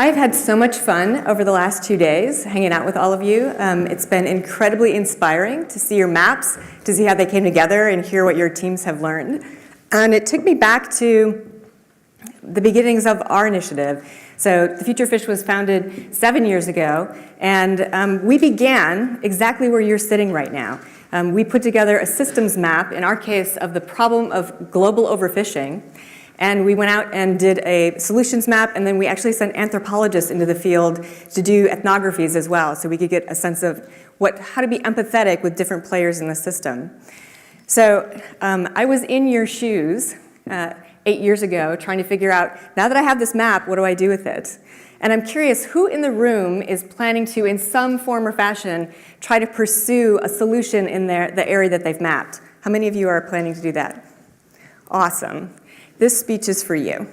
I've had so much fun over the last 2 days hanging out with all of you. It's been incredibly inspiring to see your maps, to see how they came together and hear what your teams have learned. And it took me back to the beginnings of our initiative. So the Future Fish was founded 7 years ago, and we began exactly where you're sitting right now. We put together a systems map, in our case, of the problem of global overfishing. And we went out and did a solutions map, and then we actually sent anthropologists into the field to do ethnographies as well, so we could get a sense of how to be empathetic with different players in the system. So I was in your shoes 8 years ago trying to figure out, now that I have this map, what do I do with it? And I'm curious, who in the room is planning to, in some form or fashion, try to pursue a solution in the area that they've mapped? How many of you are planning to do that? Awesome. This speech is for you.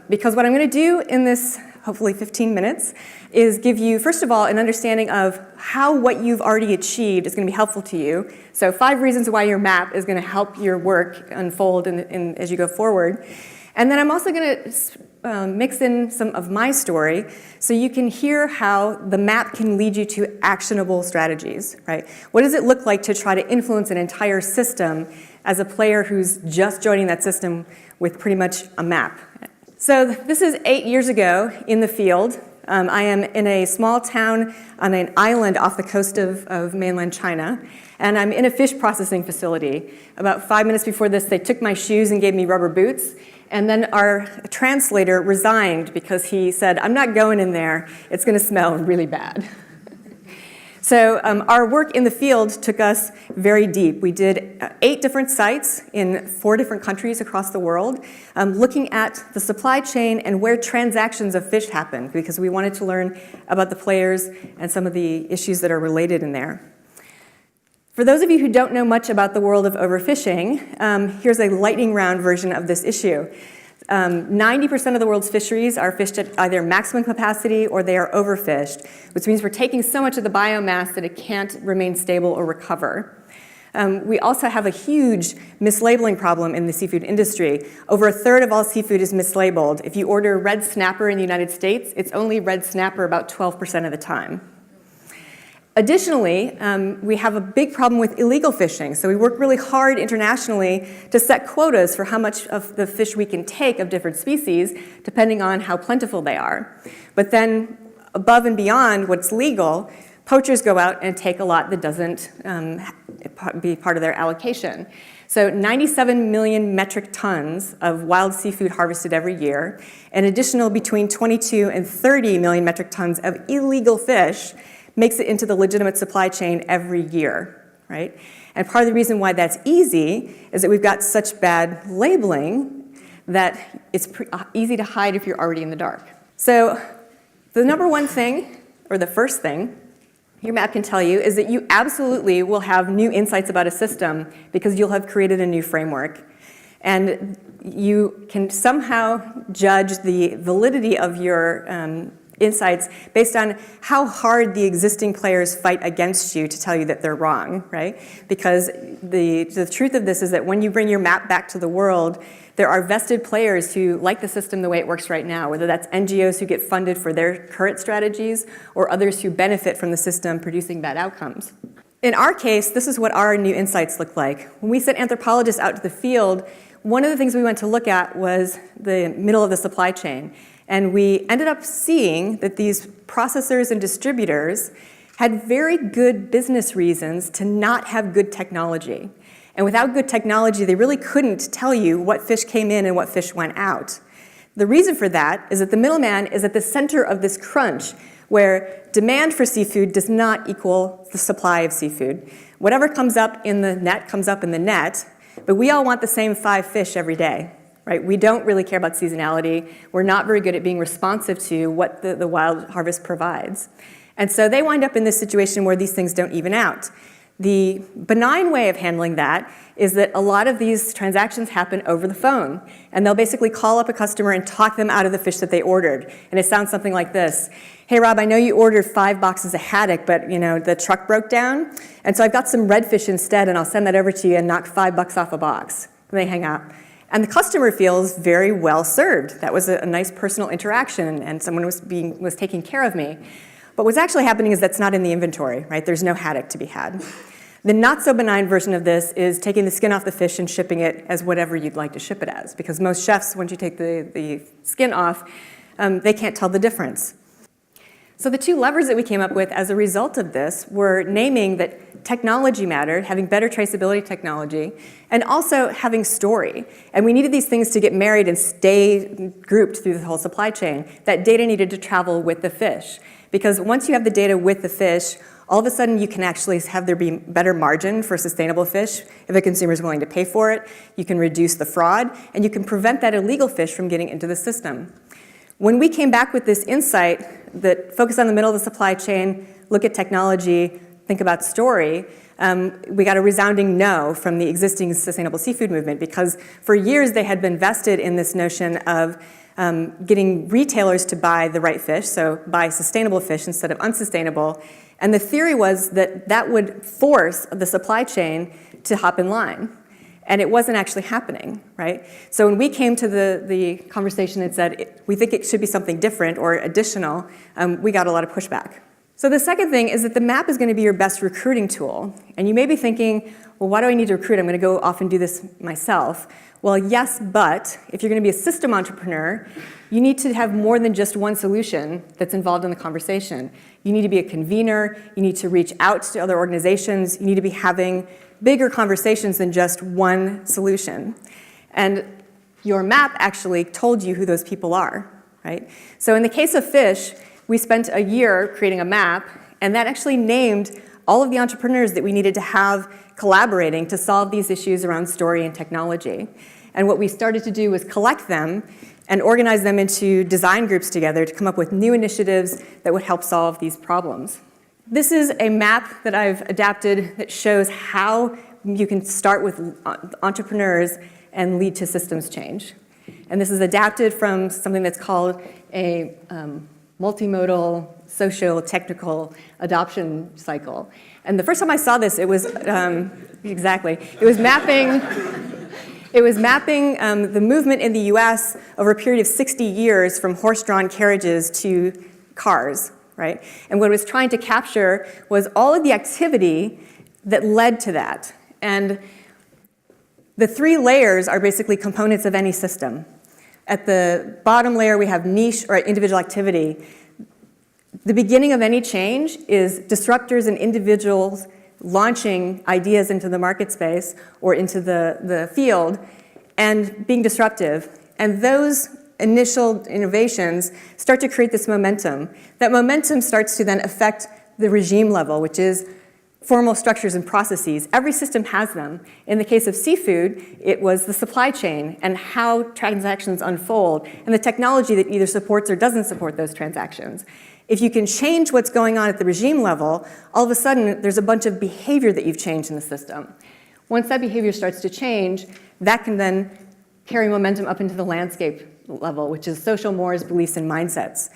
Because what I'm going to do in this, hopefully 15 minutes, is give you, first of all, an understanding of how what you've already achieved is going to be helpful to you. So 5 reasons why your map is going to help your work unfold as you go forward. And then I'm also going to mix in some of my story so you can hear how the map can lead you to actionable strategies, right? What does it look like to try to influence an entire system as a player who's just joining that system with pretty much a map? So this is 8 years ago in the field. I am in a small town on an island off the coast of mainland China, and I'm in a fish processing facility. About 5 minutes before this, they took my shoes and gave me rubber boots, and then our translator resigned because he said, I'm not going in there, it's going to smell really bad. So our work in the field took us very deep. We did 8 different sites in 4 different countries across the world, looking at the supply chain and where transactions of fish happen, because we wanted to learn about the players and some of the issues that are related in there. For those of you who don't know much about the world of overfishing, here's a lightning round version of this issue. 90% of the world's fisheries are fished at either maximum capacity or they are overfished, which means we're taking so much of the biomass that it can't remain stable or recover. We also have a huge mislabeling problem in the seafood industry. Over 1/3 of all seafood is mislabeled. If you order red snapper in the United States, it's only red snapper about 12% of the time. Additionally, we have a big problem with illegal fishing. So we work really hard internationally to set quotas for how much of the fish we can take of different species, depending on how plentiful they are. But then, above and beyond what's legal, poachers go out and take a lot that doesn't be part of their allocation. So 97 million metric tons of wild seafood harvested every year, an additional between 22 and 30 million metric tons of illegal fish makes it into the legitimate supply chain every year, right? And part of the reason why that's easy is that we've got such bad labeling that it's easy to hide if you're already in the dark. So the number one thing, or the first thing, your map can tell you is that you absolutely will have new insights about a system because you'll have created a new framework. And you can somehow judge the validity of your insights based on how hard the existing players fight against you to tell you that they're wrong, right? Because the truth of this is that when you bring your map back to the world, there are vested players who like the system the way it works right now, whether that's NGOs who get funded for their current strategies or others who benefit from the system producing bad outcomes. In our case, this is what our new insights look like. When we sent anthropologists out to the field, one of the things we went to look at was the middle of the supply chain. And we ended up seeing that these processors and distributors had very good business reasons to not have good technology. And without good technology, they really couldn't tell you what fish came in and what fish went out. The reason for that is that the middleman is at the center of this crunch where demand for seafood does not equal the supply of seafood. Whatever comes up in the net comes up in the net, but we all want the same 5 fish every day. Right? We don't really care about seasonality. We're not very good at being responsive to what the wild harvest provides. And so they wind up in this situation where these things don't even out. The benign way of handling that is that a lot of these transactions happen over the phone. And they'll basically call up a customer and talk them out of the fish that they ordered. And it sounds something like this. Hey, Rob, I know you ordered 5 boxes of haddock, but the truck broke down. And so I've got some redfish instead, and I'll send that over to you and knock $5 off a box. And they hang up. And the customer feels very well served. That was a nice personal interaction, and someone was taking care of me. But what's actually happening is that's not in the inventory, right? There's no haddock to be had. The not so benign version of this is taking the skin off the fish and shipping it as whatever you'd like to ship it as, because most chefs, once you take the skin off, they can't tell the difference. So the two levers that we came up with as a result of this were naming that technology mattered, having better traceability technology, and also having story. And we needed these things to get married and stay grouped through the whole supply chain. That data needed to travel with the fish, because once you have the data with the fish, all of a sudden you can actually have there be better margin for sustainable fish if a consumer is willing to pay for it. You can reduce the fraud, and you can prevent that illegal fish from getting into the system. When we came back with this insight that focus on the middle of the supply chain, look at technology, think about story, we got a resounding no from the existing sustainable seafood movement, because for years they had been vested in this notion of getting retailers to buy the right fish, so buy sustainable fish instead of unsustainable. And the theory was that that would force the supply chain to hop in line. And it wasn't actually happening, right? So when we came to the conversation and said, we think it should be something different or additional, we got a lot of pushback. So the second thing is that the map is going to be your best recruiting tool. And you may be thinking, well, why do I need to recruit? I'm going to go off and do this myself. Well, yes, but if you're going to be a system entrepreneur, you need to have more than just one solution that's involved in the conversation. You need to be a convener. You need to reach out to other organizations. You need to be having bigger conversations than just one solution. And your map actually told you who those people are, right? So in the case of fish, we spent a year creating a map, and that actually named all of the entrepreneurs that we needed to have collaborating to solve these issues around story and technology. And what we started to do was collect them and organize them into design groups together to come up with new initiatives that would help solve these problems. This is a map that I've adapted that shows how you can start with entrepreneurs and lead to systems change. And this is adapted from something that's called a multimodal socio-technical adoption cycle. And the first time I saw this, it was, exactly, it was mapping the movement in the US over a period of 60 years from horse-drawn carriages to cars. Right? And what it was trying to capture was all of the activity that led to that. And the three layers are basically components of any system. At the bottom layer, we have niche or individual activity. The beginning of any change is disruptors and individuals launching ideas into the market space or into the field and being disruptive. And those initial innovations start to create this momentum. That momentum starts to then affect the regime level, which is formal structures and processes. Every system has them. In the case of seafood, it was the supply chain and how transactions unfold and the technology that either supports or doesn't support those transactions. If you can change what's going on at the regime level, all of a sudden there's a bunch of behavior that you've changed in the system. Once that behavior starts to change, that can then carry momentum up into the landscape level, which is social mores, beliefs, and mindsets.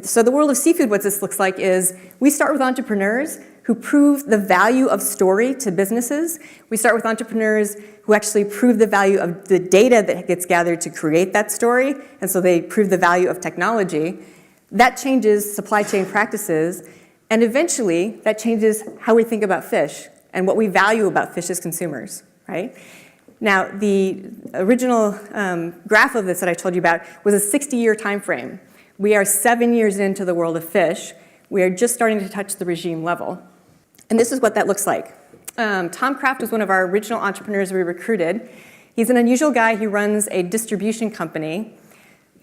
So the world of seafood, what this looks like is we start with entrepreneurs who prove the value of story to businesses. We start with entrepreneurs who actually prove the value of the data that gets gathered to create that story, and so they prove the value of technology. That changes supply chain practices, and eventually that changes how we think about fish and what we value about fish as consumers, right? Now, the original graph of this that I told you about was a 60-year time frame. We are 7 years into the world of fish. We are just starting to touch the regime level. And this is what that looks like. Tom Kraft was one of our original entrepreneurs we recruited. He's an unusual guy. He runs a distribution company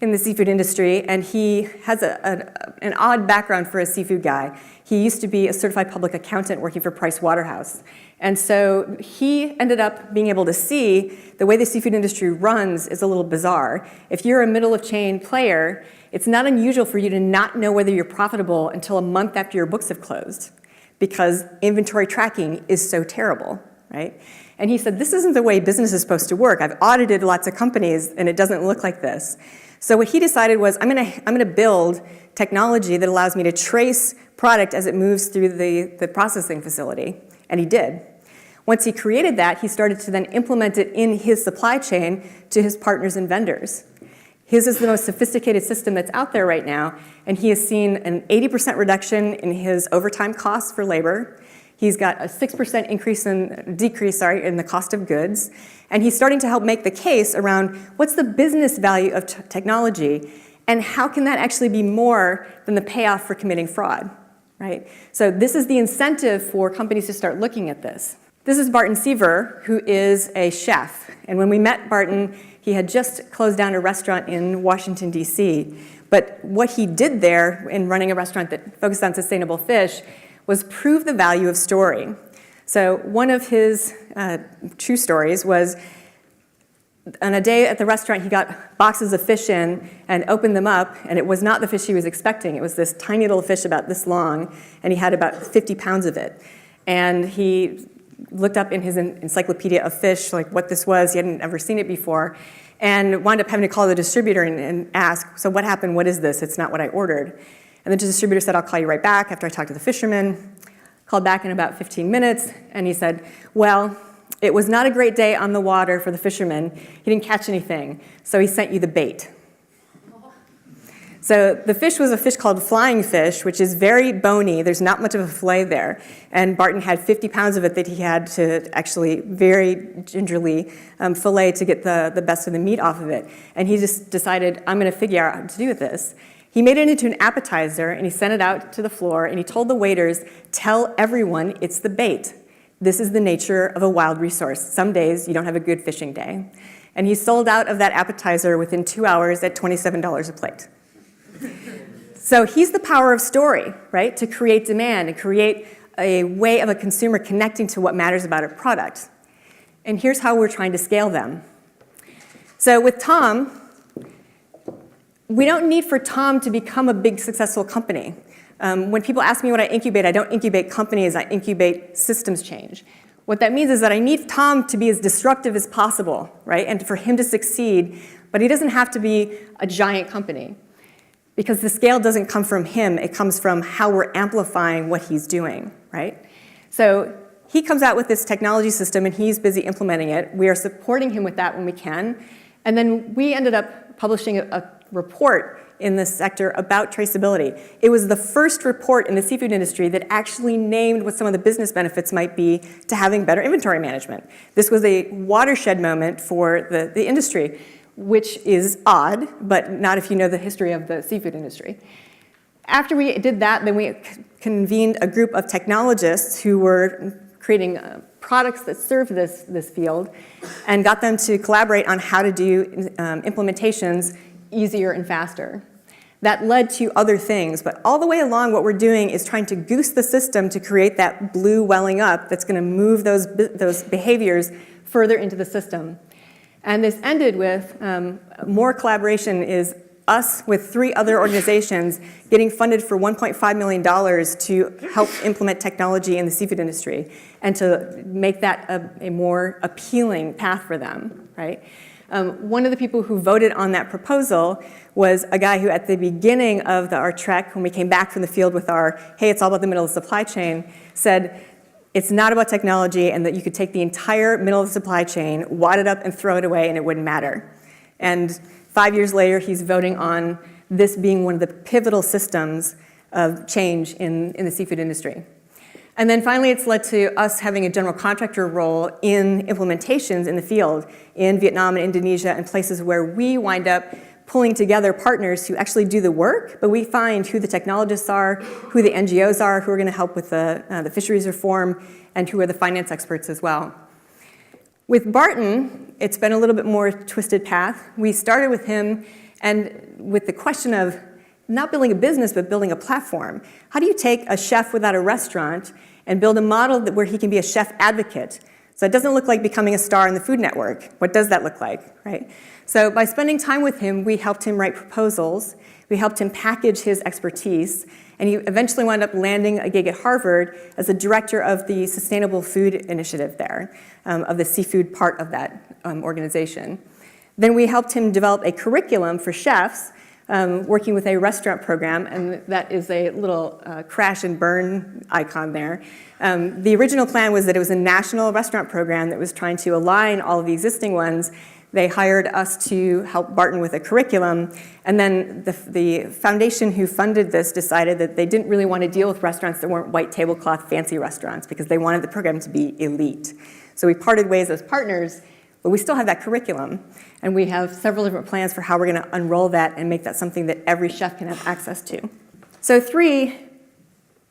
in the seafood industry, and he has an odd background for a seafood guy. He used to be a certified public accountant working for Price Waterhouse. And so he ended up being able to see the way the seafood industry runs is a little bizarre. If you're a middle-of-chain player, it's not unusual for you to not know whether you're profitable until a month after your books have closed, because inventory tracking is so terrible, right? And he said, this isn't the way business is supposed to work. I've audited lots of companies, and it doesn't look like this. So what he decided was, I'm gonna build technology that allows me to trace product as it moves through the processing facility. And he did. Once he created that, he started to then implement it in his supply chain to his partners and vendors. His is the most sophisticated system that's out there right now, and he has seen an 80% reduction in his overtime costs for labor. He's got a 6% decrease in the cost of goods, and he's starting to help make the case around what's the business value of technology, and how can that actually be more than the payoff for committing fraud, right? So this is the incentive for companies to start looking at this. This is Barton Seaver, who is a chef, and when we met Barton, he had just closed down a restaurant in Washington, D.C., but what he did there in running a restaurant that focused on sustainable fish was prove the value of story. So one of his true stories was on a day at the restaurant, he got boxes of fish in and opened them up, and it was not the fish he was expecting. It was this tiny little fish about this long, and he had about 50 pounds of it. And he looked up in his encyclopedia of fish, like what this was. He hadn't ever seen it before, and wound up having to call the distributor and ask, so what happened? What is this? It's not what I ordered. And the distributor said, I'll call you right back after I talk to the fisherman. Called back in about 15 minutes, and he said, well, it was not a great day on the water for the fisherman. He didn't catch anything, so he sent you the bait. So the fish was a fish called flying fish, which is very bony. There's not much of a fillet there. And Barton had 50 pounds of it that he had to actually very gingerly fillet to get the best of the meat off of it. And he just decided, I'm going to figure out what to do with this. He made it into an appetizer, and he sent it out to the floor, and he told the waiters, tell everyone it's the bait. This is the nature of a wild resource. Some days you don't have a good fishing day. And he sold out of that appetizer within 2 hours at $27 a plate. So he's the power of story, right? To create demand and create a way of a consumer connecting to what matters about a product. And here's how we're trying to scale them. So with Tom, we don't need for Tom to become a big successful company. When people ask me what I incubate, I don't incubate companies, I incubate systems change. What that means is that I need Tom to be as disruptive as possible, right? And for him to succeed, but he doesn't have to be a giant company. Because the scale doesn't come from him, it comes from how we're amplifying what he's doing, right? So he comes out with this technology system and he's busy implementing it. We are supporting him with that when we can. And then we ended up publishing a report in this sector about traceability. It was the first report in the seafood industry that actually named what some of the business benefits might be to having better inventory management. This was a watershed moment for the industry, which is odd, but not if you know the history of the seafood industry. After we did that, then we convened a group of technologists who were creating products that served this field and got them to collaborate on how to do implementations easier and faster. That led to other things, but all the way along what we're doing is trying to goose the system to create that blue welling up that's going to move those behaviors further into the system. And this ended with more collaboration is us with 3 other organizations getting funded for $1.5 million to help implement technology in the seafood industry and to make that a more appealing path for them, right? One of the people who voted on that proposal was a guy who at the beginning of our trek, when we came back from the field with our, hey, it's all about the middle of the supply chain, said, it's not about technology and that you could take the entire middle of the supply chain, wad it up and throw it away and it wouldn't matter. And 5 years later, he's voting on this being one of the pivotal systems of change in the seafood industry. And then finally, it's led to us having a general contractor role in implementations in the field in Vietnam and Indonesia and places where we wind up pulling together partners who actually do the work, but we find who the technologists are, who the NGOs are, who are going to help with the fisheries reform, and who are the finance experts as well. With Barton, it's been a little bit more twisted path. We started with him and with the question of not building a business, but building a platform. How do you take a chef without a restaurant and build a model where he can be a chef advocate? So it doesn't look like becoming a star in the Food Network. What does that look like, right? So by spending time with him, we helped him write proposals, we helped him package his expertise, and he eventually wound up landing a gig at Harvard as the director of the Sustainable Food Initiative there, of the seafood part of that organization. Then we helped him develop a curriculum for chefs working with a restaurant program, and that is a little crash and burn icon there. The original plan was that it was a national restaurant program that was trying to align all of the existing ones. They hired us to help Barton with a curriculum, and then the foundation who funded this decided that they didn't really want to deal with restaurants that weren't white tablecloth fancy restaurants because they wanted the program to be elite. So we parted ways as partners, but we still have that curriculum, and we have several different plans for how we're going to unroll that and make that something that every chef can have access to. So 3,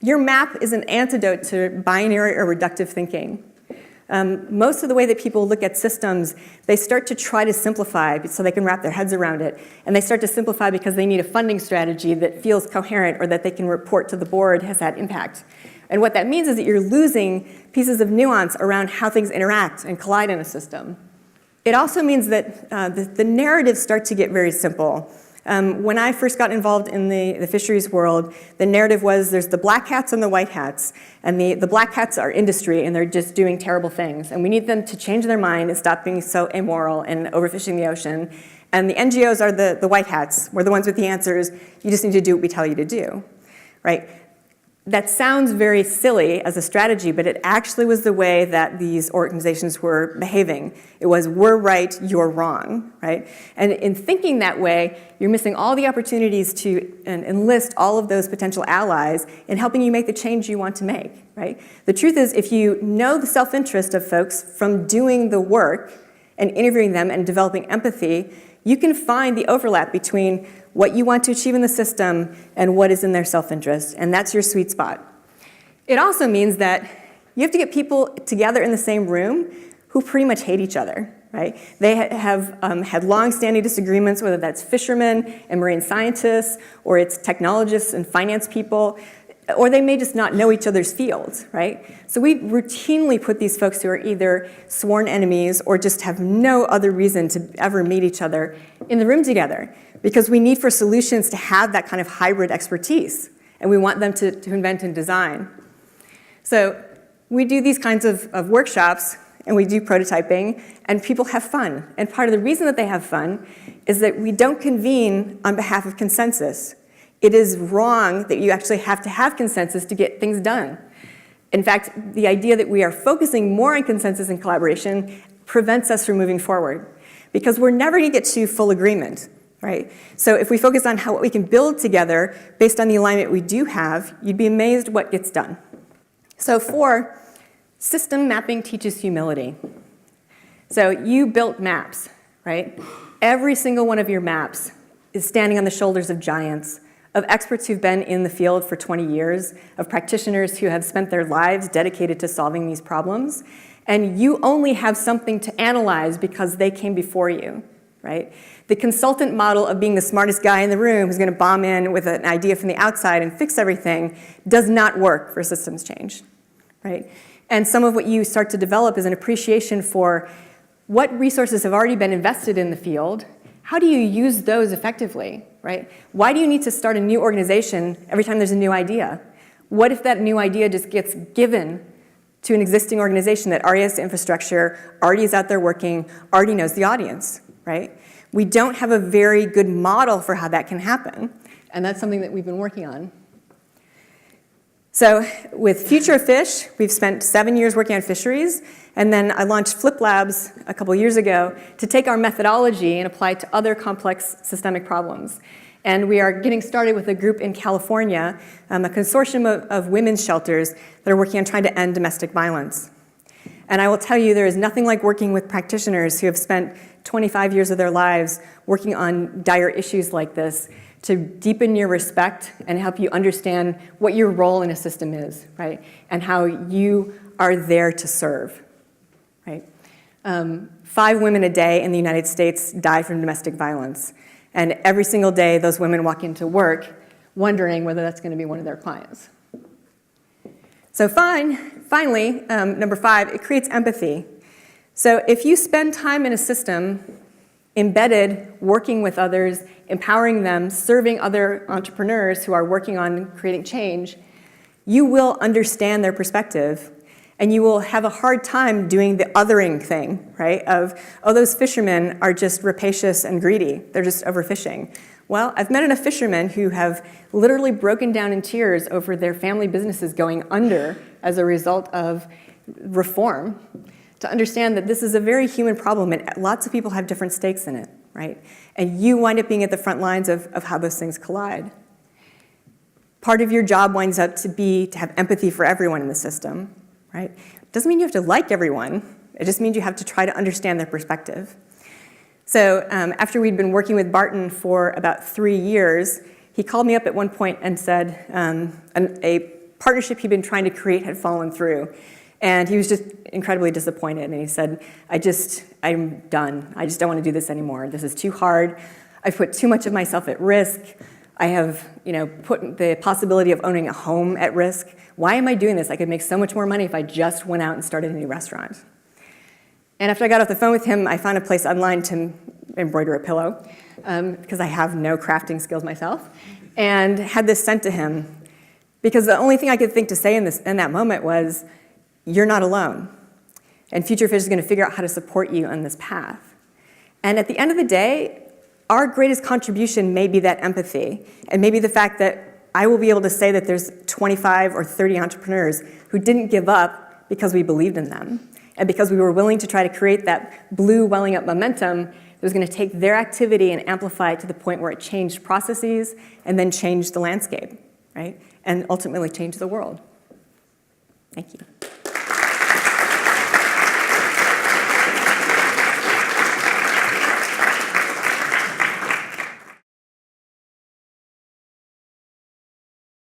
your map is an antidote to binary or reductive thinking. Most of the way that people look at systems, they start to try to simplify so they can wrap their heads around it. And they start to simplify because they need a funding strategy that feels coherent or that they can report to the board has had impact. And what that means is that you're losing pieces of nuance around how things interact and collide in a system. It also means that the narratives start to get very simple. When I first got involved in the fisheries world, the narrative was there's the black hats and the white hats. And the black hats are industry, and they're just doing terrible things. And we need them to change their mind and stop being so immoral and overfishing the ocean. And the NGOs are the white hats. We're the ones with the answers. You just need to do what we tell you to do, right? That sounds very silly as a strategy, but it actually was the way that these organizations were behaving. It was, we're right, you're wrong, right? And in thinking that way, you're missing all the opportunities to enlist all of those potential allies in helping you make the change you want to make, right? The truth is, if you know the self-interest of folks from doing the work and interviewing them and developing empathy, you can find the overlap between what you want to achieve in the system and what is in their self-interest, and that's your sweet spot. It also means that you have to get people together in the same room who pretty much hate each other, right? They have had long-standing disagreements, whether that's fishermen and marine scientists, or it's technologists and finance people, or they may just not know each other's fields, right? So we routinely put these folks who are either sworn enemies or just have no other reason to ever meet each other in the room together, because we need for solutions to have that kind of hybrid expertise, and we want them to invent and design. So we do these kinds of workshops, and we do prototyping, and people have fun. And part of the reason that they have fun is that we don't convene on behalf of consensus. It is wrong that you actually have to have consensus to get things done. In fact, the idea that we are focusing more on consensus and collaboration prevents us from moving forward, because we're never going to get to full agreement, right? So if we focus on what we can build together based on the alignment we do have, you'd be amazed what gets done. So 4, system mapping teaches humility. So you built maps, right? Every single one of your maps is standing on the shoulders of giants, of experts who've been in the field for 20 years, of practitioners who have spent their lives dedicated to solving these problems, and you only have something to analyze because they came before you, right? The consultant model of being the smartest guy in the room who's going to bomb in with an idea from the outside and fix everything does not work for systems change, right? And some of what you start to develop is an appreciation for what resources have already been invested in the field. How do you use those effectively, right? Why do you need to start a new organization every time there's a new idea? What if that new idea just gets given to an existing organization that already has the infrastructure, already is out there working, already knows the audience, right? We don't have a very good model for how that can happen, and that's something that we've been working on. So with Future of Fish, we've spent 7 years working on fisheries, and then I launched Flip Labs a couple years ago to take our methodology and apply it to other complex systemic problems. And we are getting started with a group in California, a consortium of women's shelters that are working on trying to end domestic violence. And I will tell you, there is nothing like working with practitioners who have spent 25 years of their lives working on dire issues like this to deepen your respect and help you understand what your role in a system is, right? And how you are there to serve, right? 5 women a day in the United States die from domestic violence. And every single day, those women walk into work wondering whether that's going to be one of their clients. So finally, number 5, it creates empathy. So if you spend time in a system embedded, working with others, empowering them, serving other entrepreneurs who are working on creating change, you will understand their perspective. And you will have a hard time doing the othering thing, right? Of, oh, those fishermen are just rapacious and greedy. They're just overfishing. Well, I've met enough fishermen who have literally broken down in tears over their family businesses going under as a result of reform to understand that this is a very human problem and lots of people have different stakes in it, right? And you wind up being at the front lines of how those things collide. Part of your job winds up to have empathy for everyone in the system, right? It doesn't mean you have to like everyone. It just means you have to try to understand their perspective. So after we'd been working with Barton for about 3 years, he called me up at one point and said a partnership he'd been trying to create had fallen through. And he was just incredibly disappointed. And he said, I'm done. I just don't want to do this anymore. This is too hard. I've put too much of myself at risk. I have put the possibility of owning a home at risk. Why am I doing this? I could make so much more money if I just went out and started a new restaurant. And after I got off the phone with him, I found a place online to embroider a pillow because I have no crafting skills myself, and had this sent to him because the only thing I could think to say in that moment was, you're not alone. And Future Fish is going to figure out how to support you on this path. And at the end of the day, our greatest contribution may be that empathy, and maybe the fact that I will be able to say that there's 25 or 30 entrepreneurs who didn't give up because we believed in them, and because we were willing to try to create that blue welling up momentum that was going to take their activity and amplify it to the point where it changed processes and then changed the landscape, right? And ultimately changed the world. Thank you.